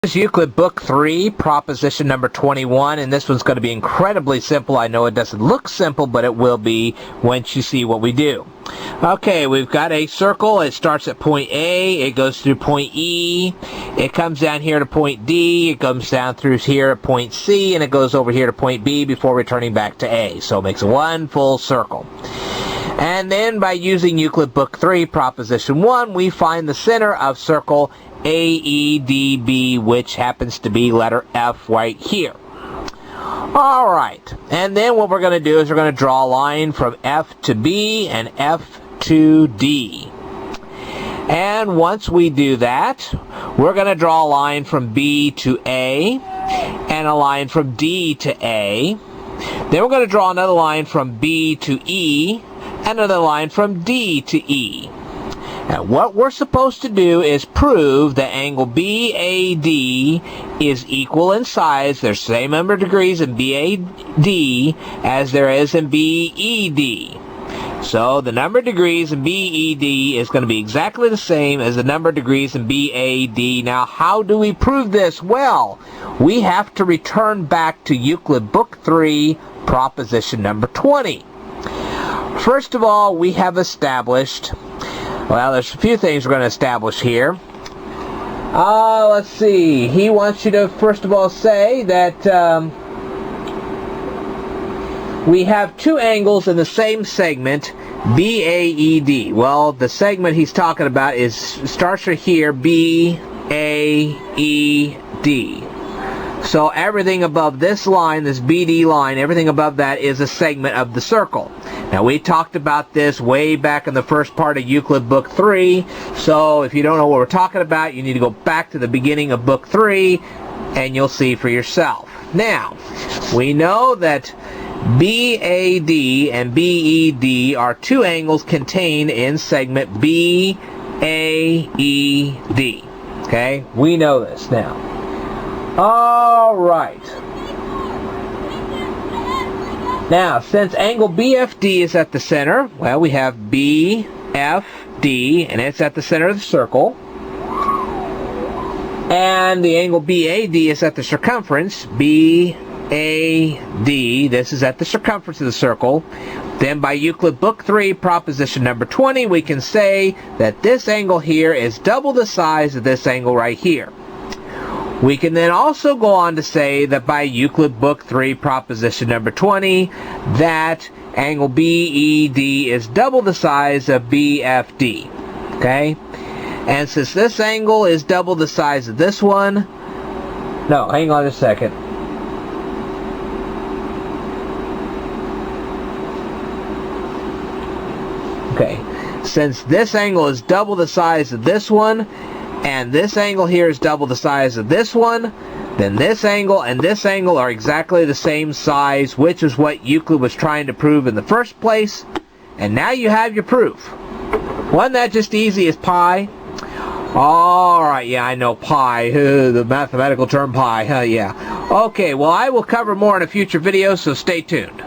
This is Euclid Book 3, proposition number 21, and this one's going to be incredibly simple. I know it doesn't look simple, but it will be once you see what we do. Okay, we've got a circle. It starts at point A, it goes through point E, it comes down here to point D, it comes down through here at point C, and it goes over here to point B before returning back to A. So it makes one full circle. And then by using Euclid Book 3, proposition 1, we find the center of circle AEDB, which happens to be letter F right here. Alright, and then what we're going to do is we're going to draw a line from F to B and F to D. And once we do that, we're going to draw a line from B to A and a line from D to A. Then we're going to draw another line from B to E and another line from D to E. Now, what we're supposed to do is prove that angle BAD is equal in size. There's the same number of degrees in BAD as there is in BED. So the number of degrees in BED is going to be exactly the same as the number of degrees in BAD. Now, how do we prove this? Well, we have to return back to Euclid Book 3, proposition number 20. First of all, we have established, well, there's a few things we're going to establish here. Let's see. He wants you to, first of all, say that we have two angles in the same segment, BAED. Well, the segment he's talking about starts right here, BAED. So everything above this line, this BD line, everything above that is a segment of the circle. Now, we talked about this way back in the first part of Euclid Book 3, so if you don't know what we're talking about, you need to go back to the beginning of Book 3, and you'll see for yourself. Now, we know that BAD and BED are two angles contained in segment BAED. Okay? We know this now. All right. Now, since angle BFD is at the center, well, we have BFD, and it's at the center of the circle. And the angle BAD is at the circumference, BAD, this is at the circumference of the circle. Then by Euclid Book 3, proposition number 20, we can say that this angle here is double the size of this angle right here. We can then also go on to say that by Euclid Book 3, proposition number 20, that angle BED is double the size of BFD. Okay? And since this angle is double the size of this one, no, hang on a second. Okay. Since this angle is double the size of this one, and this angle here is double the size of this one, then this angle and this angle are exactly the same size, which is what Euclid was trying to prove in the first place. And now you have your proof. Wasn't that just easy as pi? Alright, yeah, I know pi, the mathematical term pi, yeah. Okay, well, I will cover more in a future video, so stay tuned.